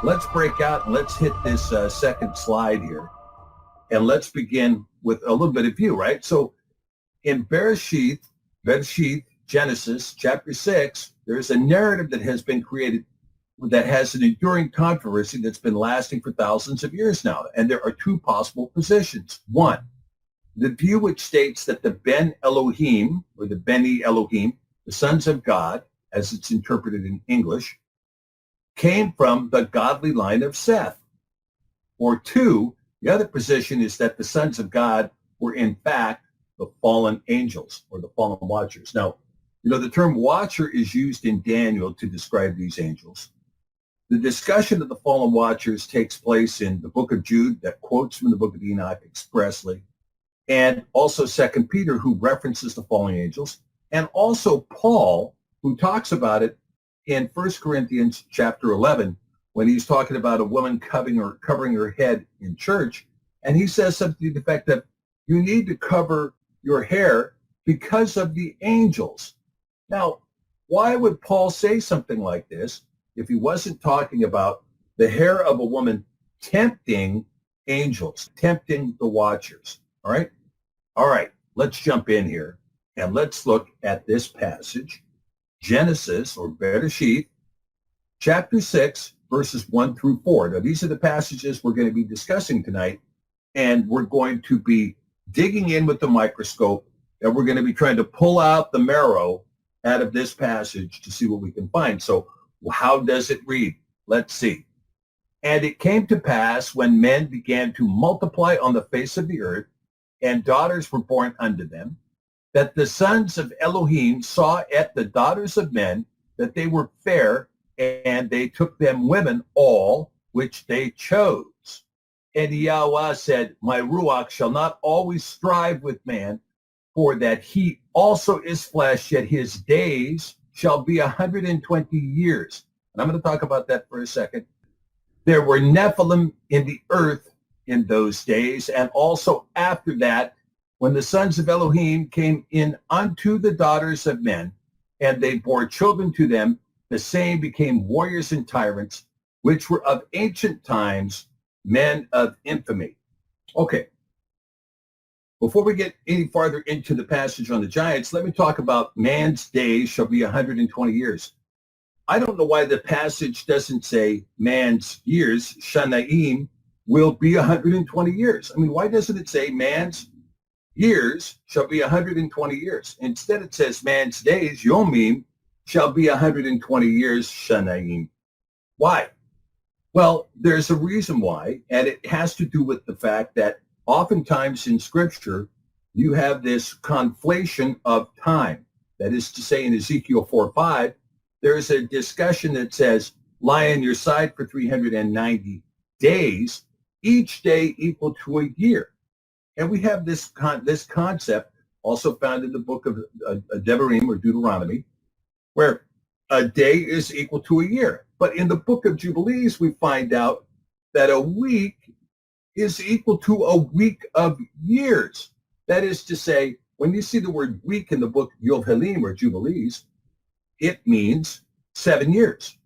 let's break out and let's hit this second slide here. And let's begin with a little bit of view, right? So in Bereshith, Genesis, chapter 6, there's a narrative that has been created that has an enduring controversy that's been lasting for thousands of years now. And there are two possible positions. One, the view which states that the Ben Elohiym, or the Beni Elohim, the sons of God, as it's interpreted in English, came from the godly line of Seth. Or two, the other position is that the sons of God were in fact the fallen angels or the fallen watchers. Now, the term watcher is used in Daniel to describe these angels. The discussion of the fallen watchers takes place in the book of Jude that quotes from the book of Enoch expressly, and also 2 Peter, who references the fallen angels, and also Paul, who talks about it in 1 Corinthians chapter 11, when he's talking about a woman covering her head in church, and he says something to the effect that you need to cover your hair because of the angels. Now, why would Paul say something like this if he wasn't talking about the hair of a woman tempting angels, tempting the watchers? All right, let's jump in here and let's look at this passage, Genesis or Bereshith, chapter 6, verses 1 through 4. Now, these are the passages we're going to be discussing tonight, and we're going to be digging in with the microscope, and we're going to be trying to pull out the marrow out of this passage to see what we can find. So how does it read? Let's see. And it came to pass when men began to multiply on the face of the earth, and daughters were born unto them, that the sons of Elohiym saw at the daughters of men that they were fair, and they took them women all which they chose. And Yahweh said, my Ruach shall not always strive with man, for that he also is flesh, yet his days shall be 120 years. And I'm going to talk about that for a second. There were Nephilim in the earth in those days, and also after that, when the sons of Elohiym came in unto the daughters of men, and they bore children to them, the same became warriors and tyrants, which were of ancient times, men of infamy. Okay. Before we get any farther into the passage on the giants, let me talk about man's days shall be 120 years. I don't know why the passage doesn't say man's years, Shanaim, will be 120 years. I mean, why doesn't it say man's years shall be 120 years? Instead, it says man's days, Yomim, shall be 120 years, Shanaim. Why? Well, there's a reason why, and it has to do with the fact that oftentimes in Scripture, you have this conflation of time. That is to say, in Ezekiel 4:5, there's a discussion that says, lie on your side for 390 days, each day equal to a year. And we have this concept also found in the book of Devarim or Deuteronomy, where a day is equal to a year. But in the book of Jubilees, we find out that a week is equal to a week of years. That is to say, when you see the word week in the book Yovelim or Jubilees, it means 7 years.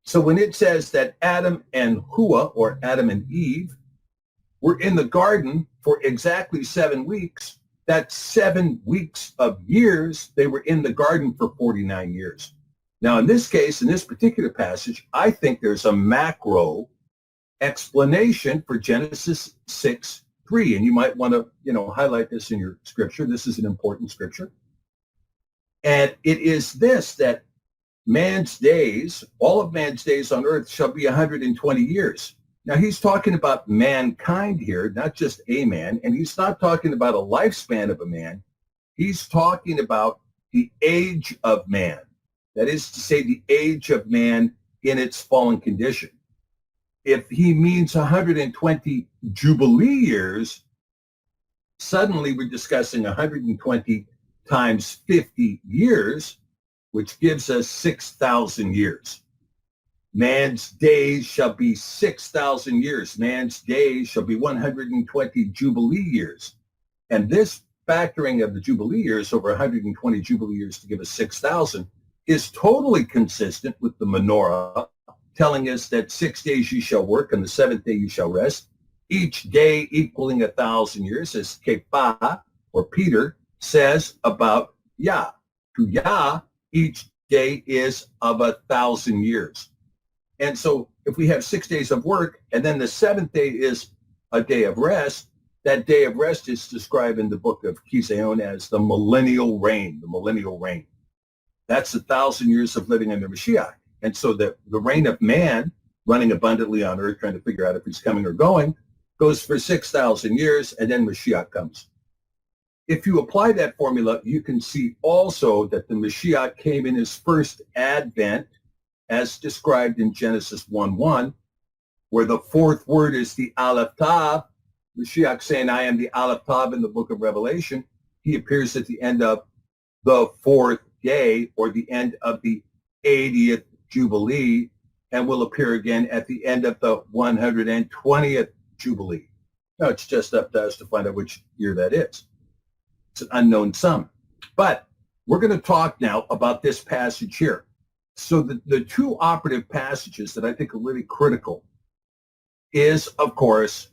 So when it says that Adam and Hua, or Adam and Eve, were in the garden for exactly 7 weeks, that's 7 weeks of years. They were in the garden for 49 years. Now, in this case, in this particular passage, I think there's a macro explanation for Genesis 6:3, and you might want to, highlight this in your scripture. This is an important scripture. And it is this, that man's days, all of man's days on earth shall be 120 years. Now, he's talking about mankind here, not just a man, and he's not talking about a lifespan of a man. He's talking about the age of man. That is to say, the age of man in its fallen condition. If he means 120 Jubilee years, suddenly we're discussing 120 times 50 years, which gives us 6,000 years. Man's days shall be 6,000 years. Man's days shall be 120 Jubilee years. And this factoring of the Jubilee years over 120 Jubilee years to give us 6,000 is totally consistent with the menorah telling us that 6 days you shall work and the seventh day you shall rest, each day equaling 1,000 years, as Kepa, or Peter, says about Yah. To Yah, each day is of 1,000 years. And so if we have 6 days of work and then the seventh day is a day of rest, that day of rest is described in the book of Kiseon as the millennial reign, the millennial reign. That's 1,000 years of living in the Mashiach. And so the reign of man, running abundantly on earth, trying to figure out if he's coming or going, goes for 6,000 years, and then Mashiach comes. If you apply that formula, you can see also that the Mashiach came in his first advent, as described in Genesis 1:1, where the fourth word is the Aleph Tav. Mashiach saying, I am the Aleph Tav in the book of Revelation. He appears at the end of the fourth day, or the end of the 80th Jubilee, and will appear again at the end of the 120th Jubilee. Now, it's just up to us to find out which year that is. It's an unknown sum. But we're going to talk now about this passage here. So the two operative passages that I think are really critical is, of course,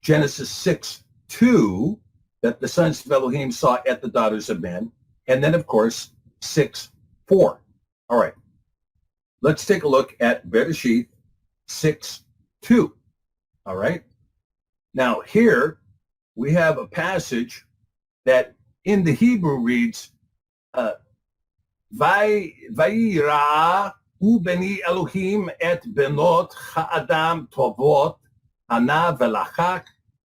Genesis 6:2, that the sons of Elohiym saw at the daughters of men, and then, of course, 6:4. All right. Let's take a look at Bereshith 6:2. All right. Now, here we have a passage that in the Hebrew reads, Vayira u beni Elohim et benot ha'adam tovot ana velachak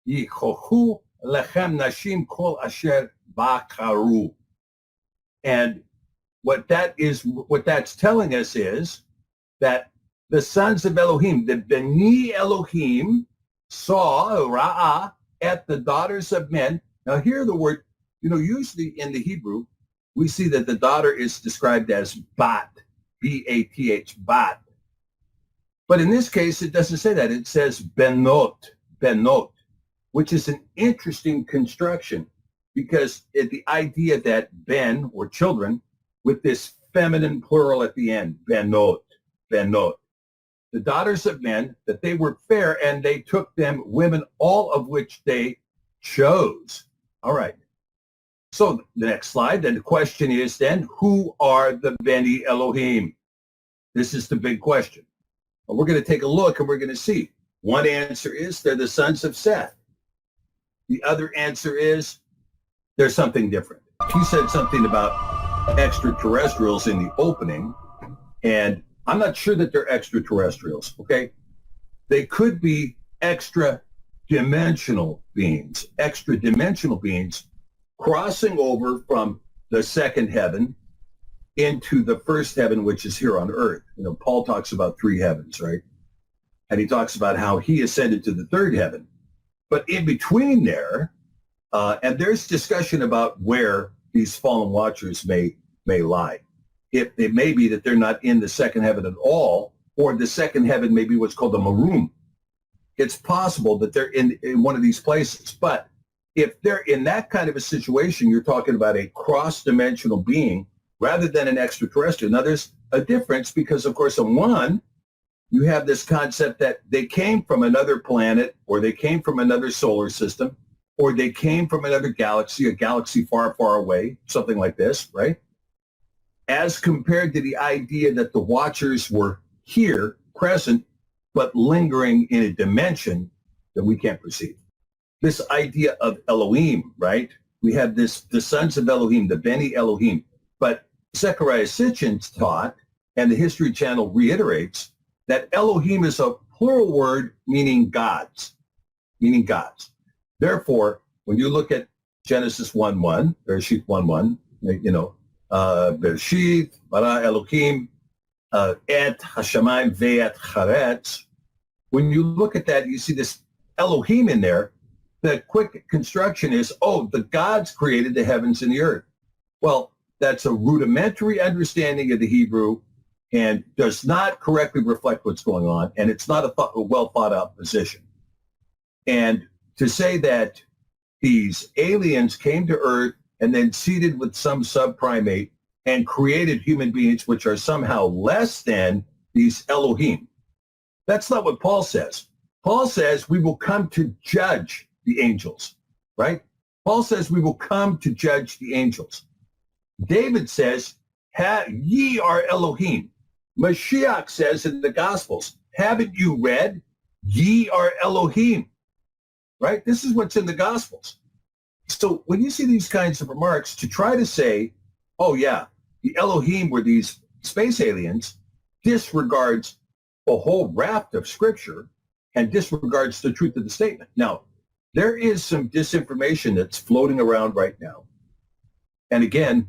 yichochu lechem nashim kol asher bakaru. And what that's telling us is that the sons of Elohim, the Beni Elohim, saw Ra'ah at the daughters of men. Now here the word, usually in the Hebrew, we see that the daughter is described as Bat, B-A-T-H, Bat. But in this case, it doesn't say that. It says Benot, which is an interesting construction, because the idea that Ben, or children, with this feminine plural at the end, Benot. The daughters of men, that they were fair, and they took them women, all of which they chose. All right. So the next slide, then the question is then, who are the Beni Elohim? This is the big question. And we're going to take a look and we're going to see. One answer is they're the sons of Seth. The other answer is there's something different. He said something about extraterrestrials in the opening, and I'm not sure that they're extraterrestrials, okay? They could be extra-dimensional beings crossing over from the second heaven into the first heaven, which is here on earth. Paul talks about three heavens, right? And he talks about how he ascended to the third heaven. But in between there, and there's discussion about where these fallen watchers may lie. It may be that they're not in the second heaven at all, or the second heaven may be what's called the Marum. It's possible that they're in one of these places. But if they're in that kind of a situation, you're talking about a cross-dimensional being rather than an extraterrestrial. Now, there's a difference because, of course, in one, you have this concept that they came from another planet, or they came from another solar system, or they came from another galaxy, a galaxy far, far away, something like this, right? As compared to the idea that the watchers were here, present, but lingering in a dimension that we can't perceive. This idea of Elohim, right? We have the sons of Elohim, the Beni Elohim. But Zechariah Sitchin's taught, and the History Channel reiterates, that Elohim is a plural word meaning gods. Therefore, when you look at Genesis 1:1, Bereshith 1:1, Bereshith, bara Elohim, et hashamayim ve'et charetz. When you look at that, you see this Elohim in there. The quick construction is, the gods created the heavens and the earth. Well, that's a rudimentary understanding of the Hebrew and does not correctly reflect what's going on, and it's not a well thought out position. And to say that these aliens came to earth and then seeded with some subprimate and created human beings which are somehow less than these Elohiym. That's not what Paul says. Paul says we will come to judge the angels, right? Paul says we will come to judge the angels. David says, ye are Elohiym. Mashiach says in the Gospels, haven't you read, ye are Elohiym, right? This is what's in the Gospels. So when you see these kinds of remarks, to try to say, oh yeah, the Elohiym were these space aliens, disregards a whole raft of scripture and disregards the truth of the statement. Now, there is some disinformation that's floating around right now. And again,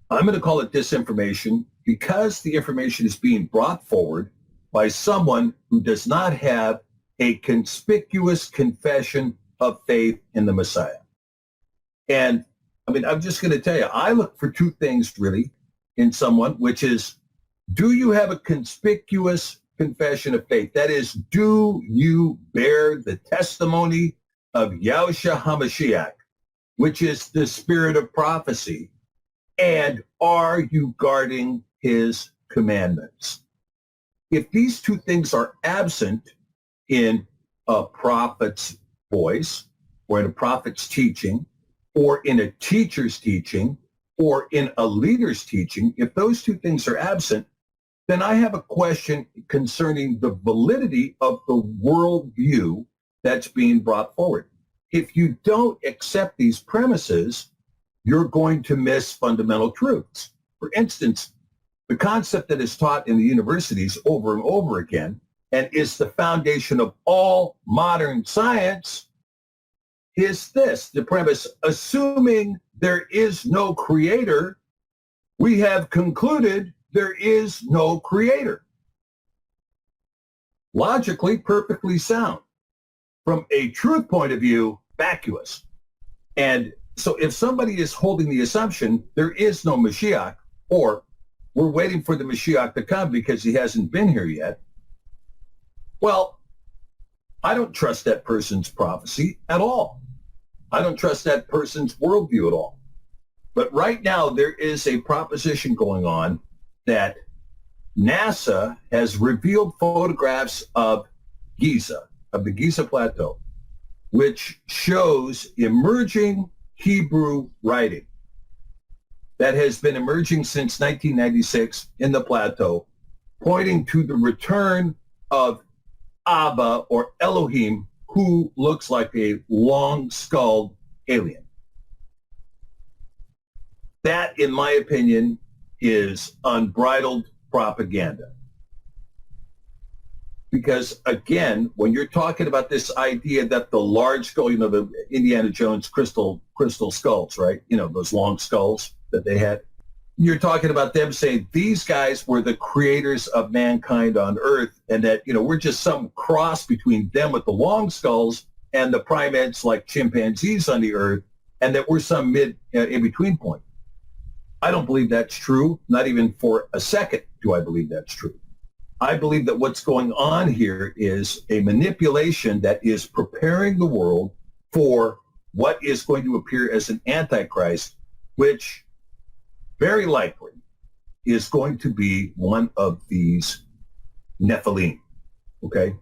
I'm going to call it disinformation because the information is being brought forward by someone who does not have a conspicuous confession of faith in the Messiah. And I mean, I'm just going to tell you, I look for two things really in someone, which is, do you have a conspicuous confession of faith? That is, do you bear the testimony of Yahushua HaMashiach, which is the spirit of prophecy? And are you guarding his commandments? If these two things are absent in a prophet's voice or in a prophet's teaching or in a teacher's teaching or in a leader's teaching, if those two things are absent, then I have a question concerning the validity of the worldview that's being brought forward. If you don't accept these premises, you're going to miss fundamental truths. For instance, the concept that is taught in the universities over and over again and is the foundation of all modern science is this, the premise: assuming there is no creator, we have concluded there is no creator. Logically, perfectly sound. From a truth point of view, vacuous. And so if somebody is holding the assumption there is no Mashiach, or we're waiting for the Mashiach to come because he hasn't been here yet, well, I don't trust that person's prophecy at all. I don't trust that person's worldview at all. But right now, there is a proposition going on that NASA has revealed photographs of Giza, of the Giza Plateau, which shows emerging Hebrew writing that has been emerging since 1996 in the plateau, pointing to the return of Abba or Elohiym, who looks like a long-skulled alien. That, in my opinion, is unbridled propaganda. Because, again, when you're talking about this idea that the large skull, the Indiana Jones crystal skulls, right? Those long skulls that they had. You're talking about them saying these guys were the creators of mankind on Earth, and that, we're just some cross between them with the long skulls and the primates like chimpanzees on the Earth, and that we're some in-between point. I don't believe that's true. Not even for a second do I believe that's true. I believe that what's going on here is a manipulation that is preparing the world for what is going to appear as an antichrist, which very likely is going to be one of these Nephilim, okay?